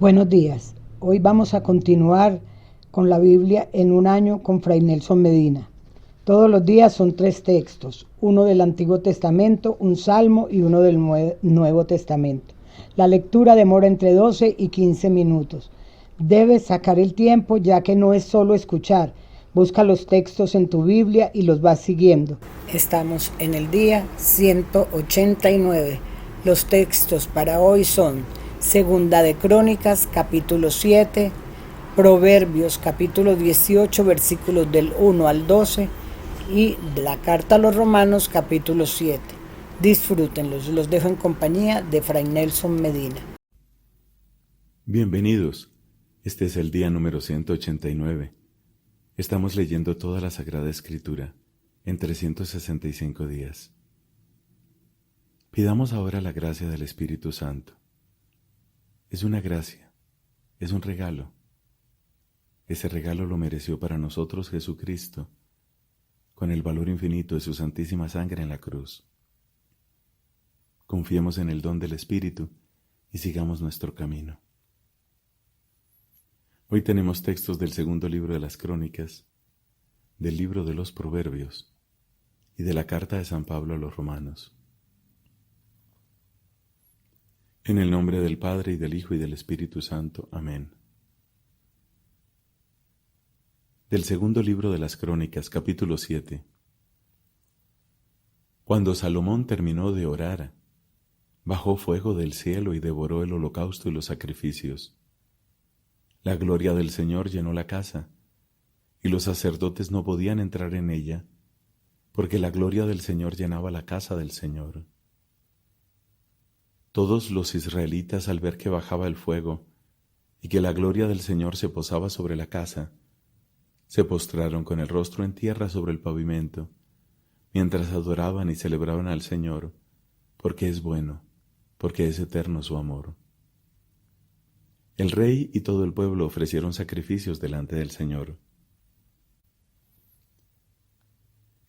Buenos días. Hoy vamos a continuar con la Biblia en un año con Fray Nelson Medina. Todos los días son 3 textos, uno del Antiguo Testamento, un salmo y uno del Nuevo Testamento. La lectura demora entre 12 y 15 minutos. Debes sacar el tiempo ya que no es solo escuchar. Busca los textos en tu Biblia y los vas siguiendo. Estamos en el día 189. Los textos para hoy son Segunda de Crónicas, capítulo 7, Proverbios, capítulo 18, versículos del 1 al 12 y la carta a los Romanos, capítulo 7. Disfrútenlos, los dejo en compañía de Fray Nelson Medina. Bienvenidos, este es el día número 189. Estamos leyendo toda la Sagrada Escritura en 365 días. Pidamos ahora la gracia del Espíritu Santo. Es una gracia, es un regalo. Ese regalo lo mereció para nosotros Jesucristo, con el valor infinito de su santísima sangre en la cruz. Confiemos en el don del Espíritu y sigamos nuestro camino. Hoy tenemos textos del segundo libro de las Crónicas, del libro de los Proverbios y de la carta de San Pablo a los Romanos. En el nombre del Padre, y del Hijo, y del Espíritu Santo. Amén. Del segundo libro de las Crónicas, capítulo 7. Cuando Salomón terminó de orar, bajó fuego del cielo y devoró el holocausto y los sacrificios. La gloria del Señor llenó la casa, y los sacerdotes no podían entrar en ella, porque la gloria del Señor llenaba la casa del Señor. Todos los israelitas, al ver que bajaba el fuego y que la gloria del Señor se posaba sobre la casa, se postraron con el rostro en tierra sobre el pavimento, mientras adoraban y celebraban al Señor, porque es bueno, porque es eterno su amor. El rey y todo el pueblo ofrecieron sacrificios delante del Señor.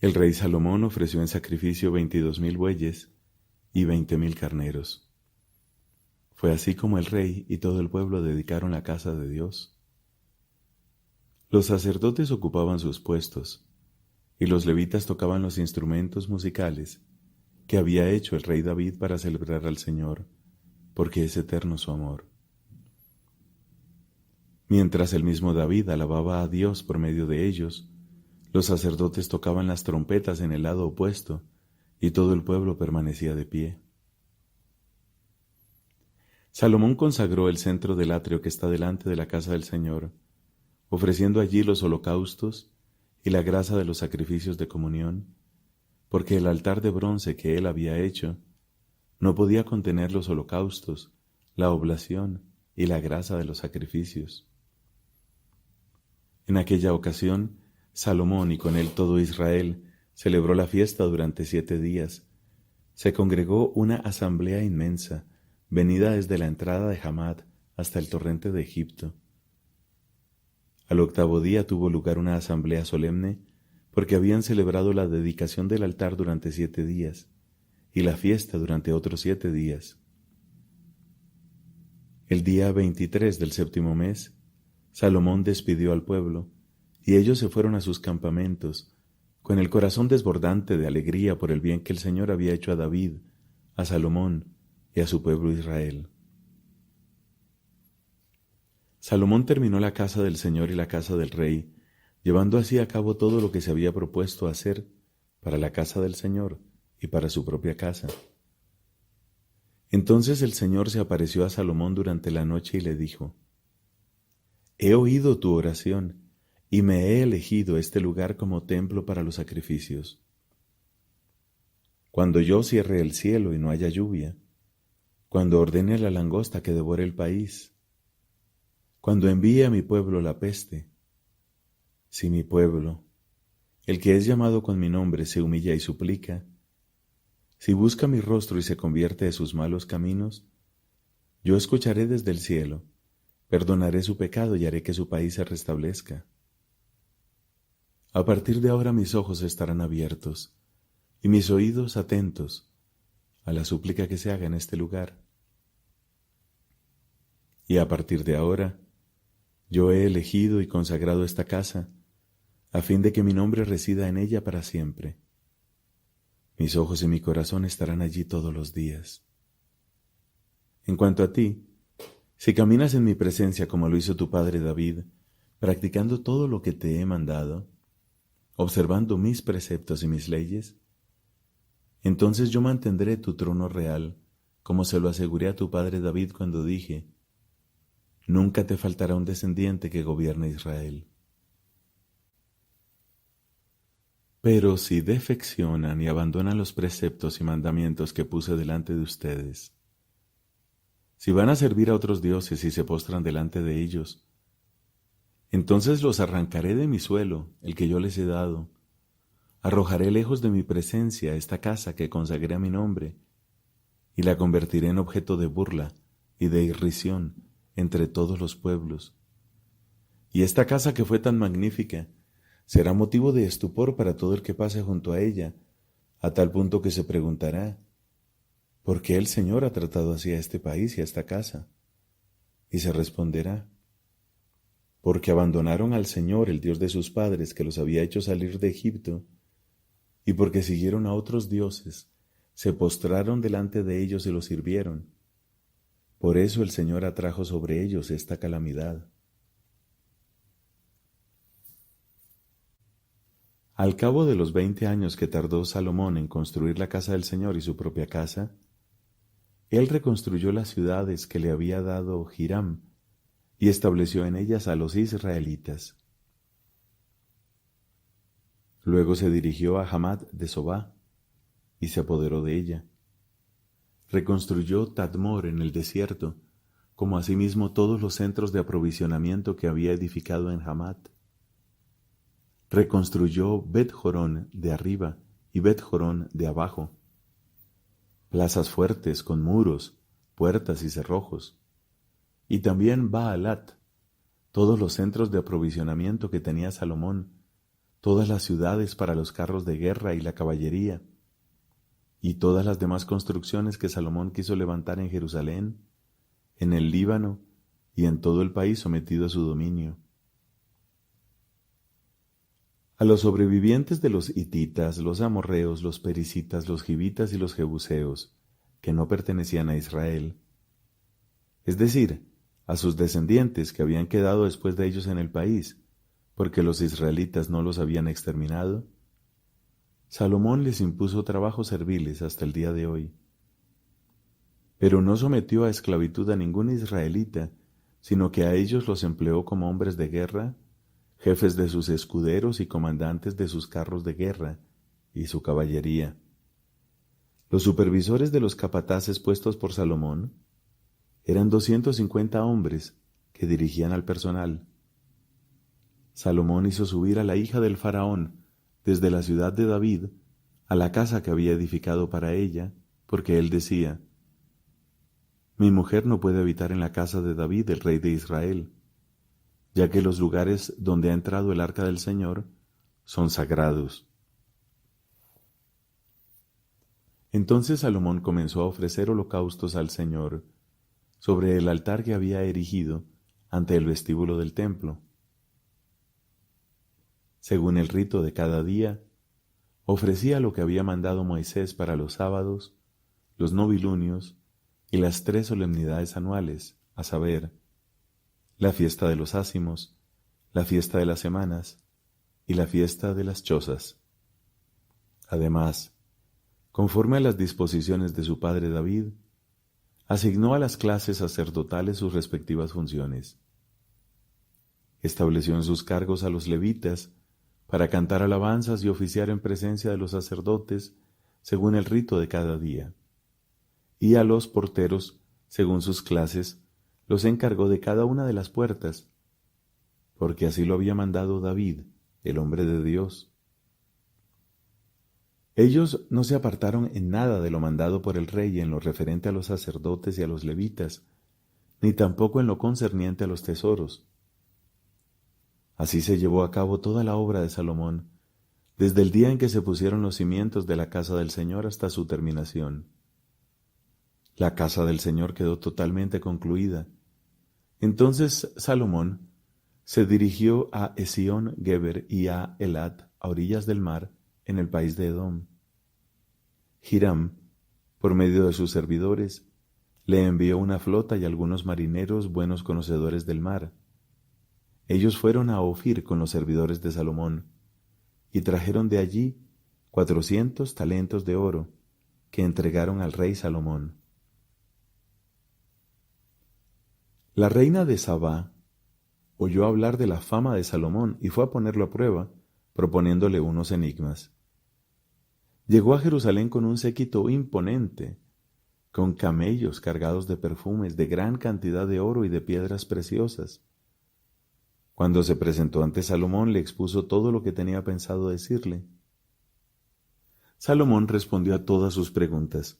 El rey Salomón ofreció en sacrificio 22,000 bueyes y 20,000 carneros. Fue así como el rey y todo el pueblo dedicaron la casa de Dios. Los sacerdotes ocupaban sus puestos, y los levitas tocaban los instrumentos musicales que había hecho el rey David para celebrar al Señor, porque es eterno su amor. Mientras el mismo David alababa a Dios por medio de ellos, los sacerdotes tocaban las trompetas en el lado opuesto, y todo el pueblo permanecía de pie. Salomón consagró el centro del atrio que está delante de la casa del Señor, ofreciendo allí los holocaustos y la grasa de los sacrificios de comunión, porque el altar de bronce que él había hecho no podía contener los holocaustos, la oblación y la grasa de los sacrificios. En aquella ocasión, Salomón y con él todo Israel celebró la fiesta durante 7 días. Se congregó una asamblea inmensa, venida desde la entrada de Hamat hasta el torrente de Egipto. Al 8º día tuvo lugar una asamblea solemne, porque habían celebrado la dedicación del altar durante 7 días, y la fiesta durante otros 7 días. El día 23 del 7º mes, Salomón despidió al pueblo, y ellos se fueron a sus campamentos, con el corazón desbordante de alegría por el bien que el Señor había hecho a David, a Salomón y a su pueblo Israel. Salomón terminó la casa del Señor y la casa del rey, llevando así a cabo todo lo que se había propuesto hacer para la casa del Señor y para su propia casa. Entonces el Señor se apareció a Salomón durante la noche y le dijo: He oído tu oración y me he elegido este lugar como templo para los sacrificios. Cuando yo cierre el cielo y no haya lluvia, cuando ordene la langosta que devore el país, cuando envíe a mi pueblo la peste, si mi pueblo, el que es llamado con mi nombre, se humilla y suplica, si busca mi rostro y se convierte de sus malos caminos, yo escucharé desde el cielo, perdonaré su pecado y haré que su país se restablezca. A partir de ahora mis ojos estarán abiertos y mis oídos atentos a la súplica que se haga en este lugar. Y a partir de ahora, yo he elegido y consagrado esta casa, a fin de que mi nombre resida en ella para siempre. Mis ojos y mi corazón estarán allí todos los días. En cuanto a ti, si caminas en mi presencia como lo hizo tu padre David, practicando todo lo que te he mandado, observando mis preceptos y mis leyes, entonces yo mantendré tu trono real, como se lo aseguré a tu padre David cuando dije, nunca te faltará un descendiente que gobierne Israel. Pero si defeccionan y abandonan los preceptos y mandamientos que puse delante de ustedes, si van a servir a otros dioses y se postran delante de ellos, entonces los arrancaré de mi suelo, el que yo les he dado, arrojaré lejos de mi presencia esta casa que consagré a mi nombre, y la convertiré en objeto de burla y de irrisión entre todos los pueblos. Y esta casa que fue tan magnífica será motivo de estupor para todo el que pase junto a ella, a tal punto que se preguntará, ¿por qué el Señor ha tratado así a este país y a esta casa? Y se responderá, porque abandonaron al Señor, el Dios de sus padres, que los había hecho salir de Egipto, y porque siguieron a otros dioses, se postraron delante de ellos y los sirvieron. Por eso el Señor atrajo sobre ellos esta calamidad. Al cabo de los 20 años que tardó Salomón en construir la casa del Señor y su propia casa, él reconstruyó las ciudades que le había dado Hiram y estableció en ellas a los israelitas. Luego se dirigió a Hamat de Sobá y se apoderó de ella. Reconstruyó Tadmor en el desierto, como asimismo todos los centros de aprovisionamiento que había edificado en Hamat. Reconstruyó Bet-Jorón de arriba y Bet-Jorón de abajo, plazas fuertes con muros, puertas y cerrojos, y también Baalat, todos los centros de aprovisionamiento que tenía Salomón, todas las ciudades para los carros de guerra y la caballería, y todas las demás construcciones que Salomón quiso levantar en Jerusalén, en el Líbano y en todo el país sometido a su dominio. A los sobrevivientes de los hititas, los amorreos, los perisitas, los gibitas y los jebuseos, que no pertenecían a Israel, es decir, a sus descendientes que habían quedado después de ellos en el país, porque los israelitas no los habían exterminado, Salomón les impuso trabajos serviles hasta el día de hoy. Pero no sometió a esclavitud a ningún israelita, sino que a ellos los empleó como hombres de guerra, jefes de sus escuderos y comandantes de sus carros de guerra y su caballería. Los supervisores de los capataces puestos por Salomón eran 250 hombres que dirigían al personal. Salomón hizo subir a la hija del faraón desde la ciudad de David a la casa que había edificado para ella, porque él decía, mi mujer no puede habitar en la casa de David, el rey de Israel, ya que los lugares donde ha entrado el arca del Señor son sagrados. Entonces Salomón comenzó a ofrecer holocaustos al Señor sobre el altar que había erigido ante el vestíbulo del templo. Según el rito de cada día, ofrecía lo que había mandado Moisés para los sábados, los novilunios y las 3 solemnidades anuales, a saber, la fiesta de los ácimos, la fiesta de las semanas y la fiesta de las chozas. Además, conforme a las disposiciones de su padre David, asignó a las clases sacerdotales sus respectivas funciones. Estableció en sus cargos a los levitas para cantar alabanzas y oficiar en presencia de los sacerdotes según el rito de cada día, y a los porteros, según sus clases, los encargó de cada una de las puertas, porque así lo había mandado David, el hombre de Dios. Ellos no se apartaron en nada de lo mandado por el rey en lo referente a los sacerdotes y a los levitas, ni tampoco en lo concerniente a los tesoros. Así se llevó a cabo toda la obra de Salomón, desde el día en que se pusieron los cimientos de la casa del Señor hasta su terminación. La casa del Señor quedó totalmente concluida, Entonces Salomón se dirigió a Esión Geber y a Elat, a orillas del mar, en el país de Edom. Hiram, por medio de sus servidores, le envió una flota y algunos marineros buenos conocedores del mar. Ellos fueron a Ofir con los servidores de Salomón, y trajeron de allí 400 talentos de oro, que entregaron al rey Salomón. La reina de Sabá oyó hablar de la fama de Salomón y fue a ponerlo a prueba, proponiéndole unos enigmas. Llegó a Jerusalén con un séquito imponente, con camellos cargados de perfumes, de gran cantidad de oro y de piedras preciosas. Cuando se presentó ante Salomón, le expuso todo lo que tenía pensado decirle. Salomón respondió a todas sus preguntas.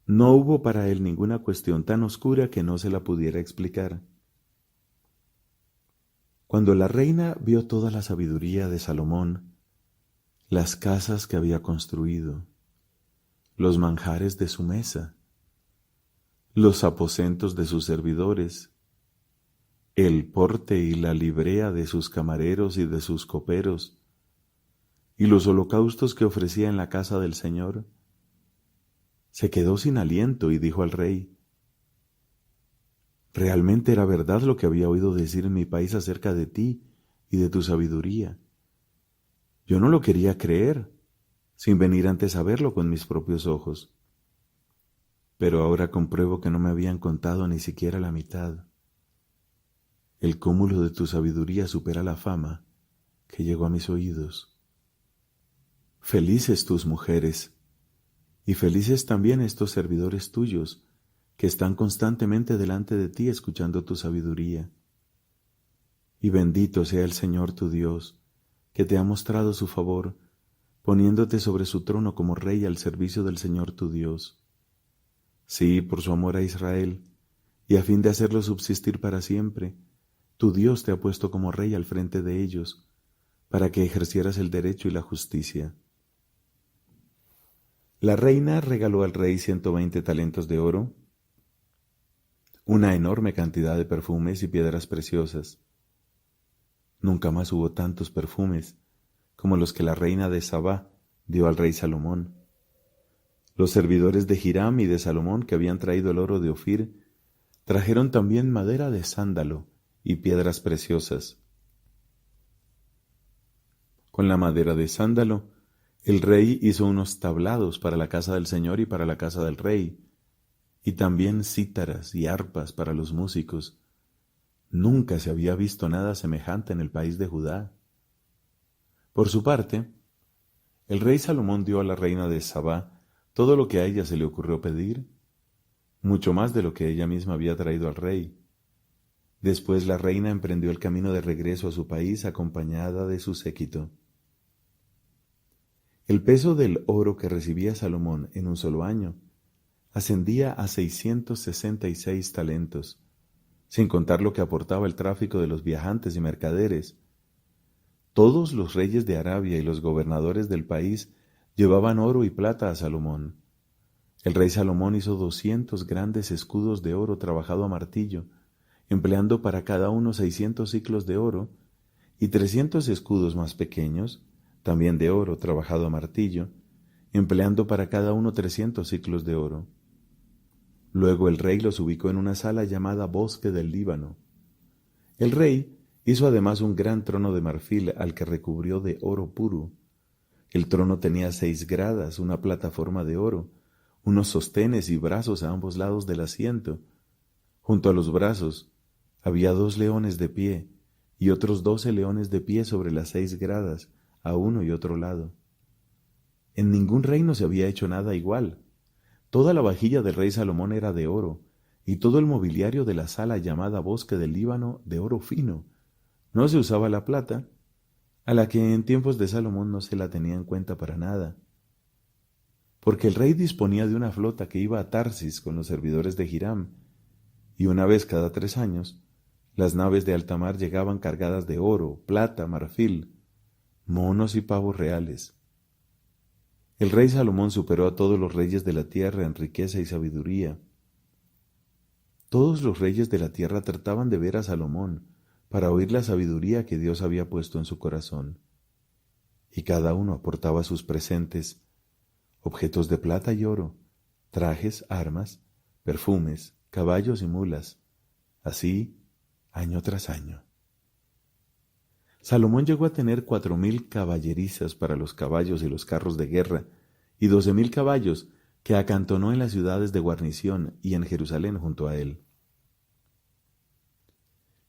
No hubo para él ninguna cuestión tan oscura que no se la pudiera explicar. Cuando la reina vio toda la sabiduría de Salomón, las casas que había construido, los manjares de su mesa, los aposentos de sus servidores, el porte y la librea de sus camareros y de sus coperos, y los holocaustos que ofrecía en la casa del Señor, se quedó sin aliento y dijo al rey: realmente era verdad lo que había oído decir en mi país acerca de ti y de tu sabiduría. Yo no lo quería creer, sin venir antes a verlo con mis propios ojos. Pero ahora compruebo que no me habían contado ni siquiera la mitad. El cúmulo de tu sabiduría supera la fama que llegó a mis oídos. Felices tus mujeres, y felices también estos servidores tuyos, que están constantemente delante de ti escuchando tu sabiduría. Y bendito sea el Señor tu Dios, que te ha mostrado su favor, poniéndote sobre su trono como rey al servicio del Señor tu Dios. Sí, por su amor a Israel, y a fin de hacerlo subsistir para siempre, tu Dios te ha puesto como rey al frente de ellos, para que ejercieras el derecho y la justicia. La reina regaló al rey 120 talentos de oro, una enorme cantidad de perfumes y piedras preciosas. Nunca más hubo tantos perfumes como los que la reina de Sabá dio al rey Salomón. Los servidores de Hiram y de Salomón, que habían traído el oro de Ofir, trajeron también madera de sándalo y piedras preciosas. Con la madera de sándalo, el rey hizo unos tablados para la casa del Señor y para la casa del rey, y también cítaras y arpas para los músicos. Nunca se había visto nada semejante en el país de Judá. Por su parte, el rey Salomón dio a la reina de Sabá todo lo que a ella se le ocurrió pedir, mucho más de lo que ella misma había traído al rey. Después la reina emprendió el camino de regreso a su país acompañada de su séquito. El peso del oro que recibía Salomón en un solo año ascendía a 666 talentos, sin contar lo que aportaba el tráfico de los viajantes y mercaderes. Todos los reyes de Arabia y los gobernadores del país llevaban oro y plata a Salomón. El rey Salomón hizo 200 grandes escudos de oro trabajado a martillo, empleando para cada uno 600 siclos de oro, y 300 escudos más pequeños, también de oro trabajado a martillo, empleando para cada uno 300 siclos de oro. Luego el rey los ubicó en una sala llamada Bosque del Líbano. El rey hizo además un gran trono de marfil al que recubrió de oro puro. El trono tenía 6 gradas, una plataforma de oro, unos sostenes y brazos a ambos lados del asiento. Junto a los brazos había 2 leones de pie y otros 12 leones de pie sobre las 6 gradas, a uno y otro lado. En ningún reino se había hecho nada igual. Toda la vajilla del rey Salomón era de oro, y todo el mobiliario de la sala llamada Bosque del Líbano de oro fino. No se usaba la plata, a la que en tiempos de Salomón no se la tenía en cuenta para nada, porque el rey disponía de una flota que iba a Tarsis con los servidores de Hiram, y una vez cada 3 años, las naves de alta mar llegaban cargadas de oro, plata, marfil, monos y pavos reales. El rey Salomón superó a todos los reyes de la tierra en riqueza y sabiduría. Todos los reyes de la tierra trataban de ver a Salomón para oír la sabiduría que Dios había puesto en su corazón. Y cada uno aportaba sus presentes, objetos de plata y oro, trajes, armas, perfumes, caballos y mulas, así año tras año. Salomón llegó a tener 4.000 caballerizas para los caballos y los carros de guerra, y 12.000 caballos que acantonó en las ciudades de guarnición y en Jerusalén junto a él.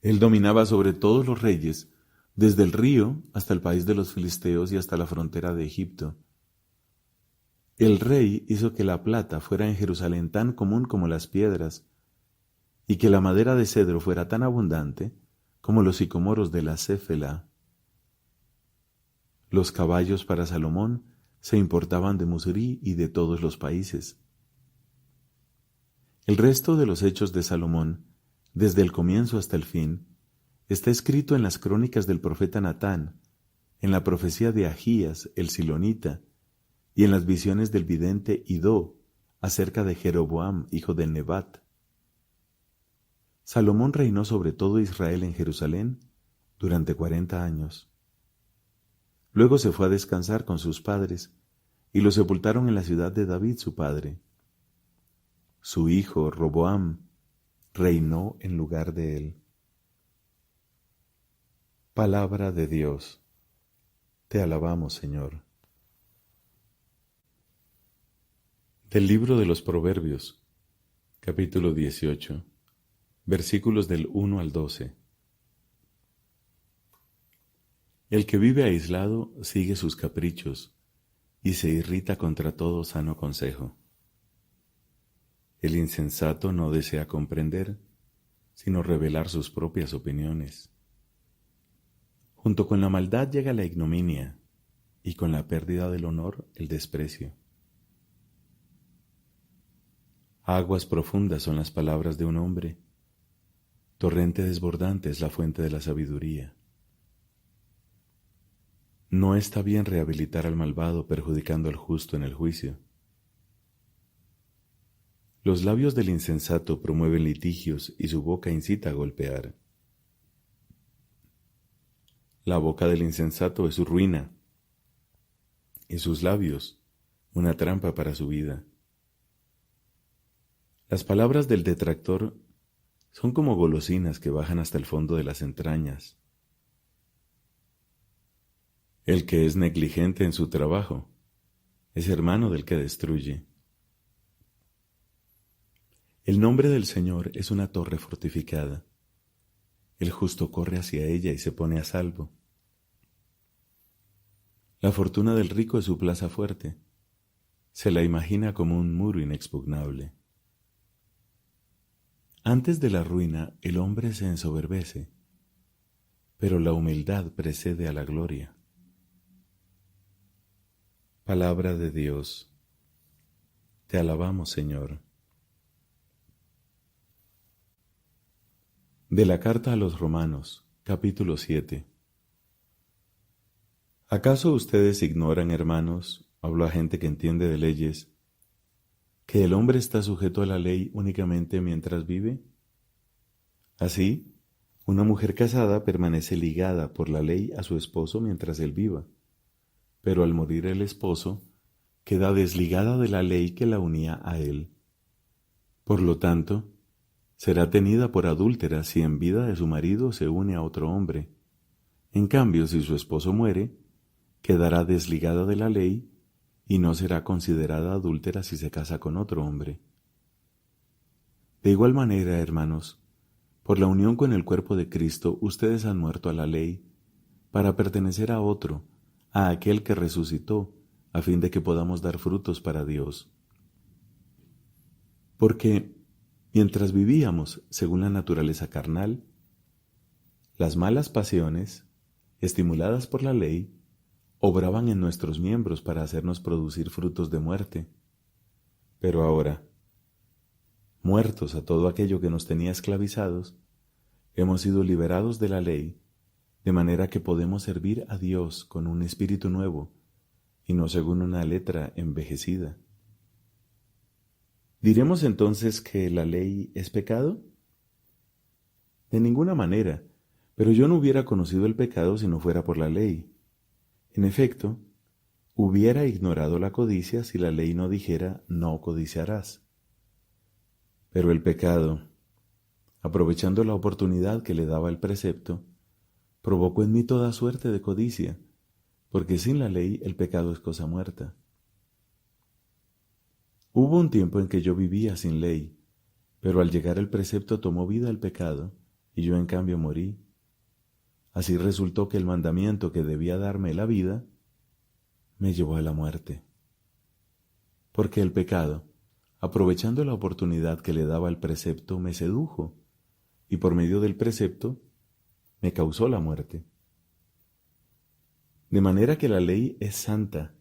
Él dominaba sobre todos los reyes, desde el río hasta el país de los filisteos y hasta la frontera de Egipto. El rey hizo que la plata fuera en Jerusalén tan común como las piedras, y que la madera de cedro fuera tan abundante como los sicomoros de la Céfela. Los caballos para Salomón se importaban de Musurí y de todos los países. El resto de los hechos de Salomón, desde el comienzo hasta el fin, está escrito en las crónicas del profeta Natán, en la profecía de Ahías el silonita, y en las visiones del vidente Idó acerca de Jeroboam, hijo de Nebat. Salomón reinó sobre todo Israel en Jerusalén durante 40 años. Luego se fue a descansar con sus padres y lo sepultaron en la ciudad de David su padre. Su hijo Roboam reinó en lugar de él. Palabra de Dios. Te alabamos, Señor. Del libro de los Proverbios, capítulo 18, versículos del 1 al 12. El que vive aislado sigue sus caprichos y se irrita contra todo sano consejo. El insensato no desea comprender, sino revelar sus propias opiniones. Junto con la maldad llega la ignominia, y con la pérdida del honor el desprecio. Aguas profundas son las palabras de un hombre, torrente desbordante es la fuente de la sabiduría. No está bien rehabilitar al malvado perjudicando al justo en el juicio. Los labios del insensato promueven litigios y su boca incita a golpear. La boca del insensato es su ruina, y sus labios una trampa para su vida. Las palabras del detractor son como golosinas que bajan hasta el fondo de las entrañas. El que es negligente en su trabajo es hermano del que destruye. El nombre del Señor es una torre fortificada. El justo corre hacia ella y se pone a salvo. La fortuna del rico es su plaza fuerte. Se la imagina como un muro inexpugnable. Antes de la ruina el hombre se ensoberbece, pero la humildad precede a la gloria. Palabra de Dios. Te alabamos, Señor. De la carta a los Romanos, capítulo 7. ¿Acaso ustedes ignoran, hermanos, hablo a gente que entiende de leyes, que el hombre está sujeto a la ley únicamente mientras vive? Así, una mujer casada permanece ligada por la ley a su esposo mientras él viva, pero al morir el esposo, queda desligada de la ley que la unía a él. Por lo tanto, será tenida por adúltera si en vida de su marido se une a otro hombre. En cambio, si su esposo muere, quedará desligada de la ley y no será considerada adúltera si se casa con otro hombre. De igual manera, hermanos, por la unión con el cuerpo de Cristo, ustedes han muerto a la ley para pertenecer a otro, a aquel que resucitó, a fin de que podamos dar frutos para Dios. Porque, mientras vivíamos según la naturaleza carnal, las malas pasiones, estimuladas por la ley, obraban en nuestros miembros para hacernos producir frutos de muerte. Pero ahora, muertos a todo aquello que nos tenía esclavizados, hemos sido liberados de la ley, de manera que podemos servir a Dios con un espíritu nuevo y no según una letra envejecida. ¿Diremos entonces que la ley es pecado? de ninguna manera, pero yo no hubiera conocido el pecado si no fuera por la ley. En efecto, hubiera ignorado la codicia si la ley no dijera no codiciarás. Pero el pecado, aprovechando la oportunidad que le daba el precepto, provocó en mí toda suerte de codicia, porque sin la ley el pecado es cosa muerta. Hubo un tiempo en que yo vivía sin ley, pero al llegar el precepto tomó vida el pecado, y yo en cambio morí. Así resultó que el mandamiento que debía darme la vida, me llevó a la muerte. Porque el pecado, aprovechando la oportunidad que le daba el precepto, me sedujo, y por medio del precepto, me causó la muerte. De manera que la ley es santa,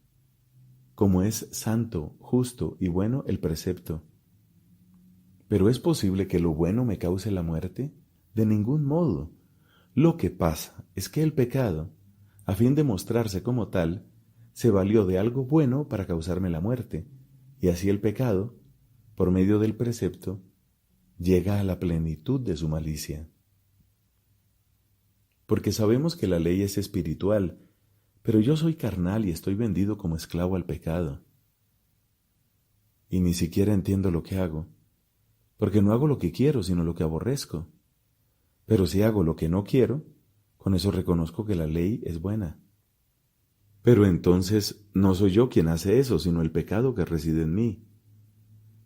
como es santo, justo y bueno el precepto. ¿Pero es posible que lo bueno me cause la muerte? De ningún modo. Lo que pasa es que el pecado, a fin de mostrarse como tal, se valió de algo bueno para causarme la muerte, y así el pecado, por medio del precepto, llega a la plenitud de su malicia. Porque sabemos que la ley es espiritual, pero yo soy carnal y estoy vendido como esclavo al pecado. Y ni siquiera entiendo lo que hago, porque no hago lo que quiero, sino lo que aborrezco. Pero si hago lo que no quiero, con eso reconozco que la ley es buena. Pero entonces no soy yo quien hace eso, sino el pecado que reside en mí.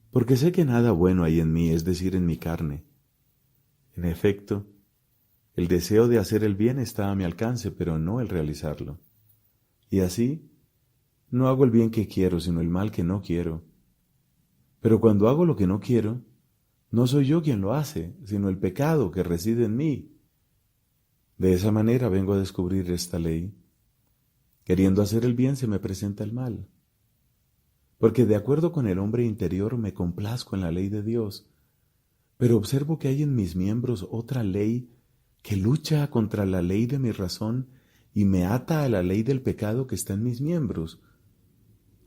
Porque sé que nada bueno hay en mí, es decir, en mi carne. En efecto, el deseo de hacer el bien está a mi alcance, pero no el realizarlo. Y así, no hago el bien que quiero, sino el mal que no quiero. Pero cuando hago lo que no quiero, no soy yo quien lo hace, sino el pecado que reside en mí. De esa manera vengo a descubrir esta ley. Queriendo hacer el bien se me presenta el mal. Porque de acuerdo con el hombre interior me complazco en la ley de Dios, pero observo que hay en mis miembros otra ley que lucha contra la ley de mi razón y me ata a la ley del pecado que está en mis miembros.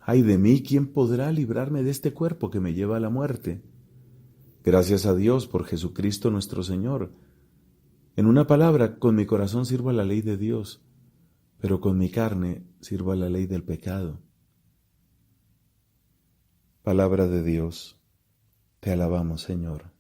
¡Ay de mí! ¿Quién podrá librarme de este cuerpo que me lleva a la muerte? Gracias a Dios por Jesucristo nuestro Señor. En una palabra, con mi corazón sirvo a la ley de Dios, pero con mi carne sirvo a la ley del pecado. Palabra de Dios. Te alabamos, Señor.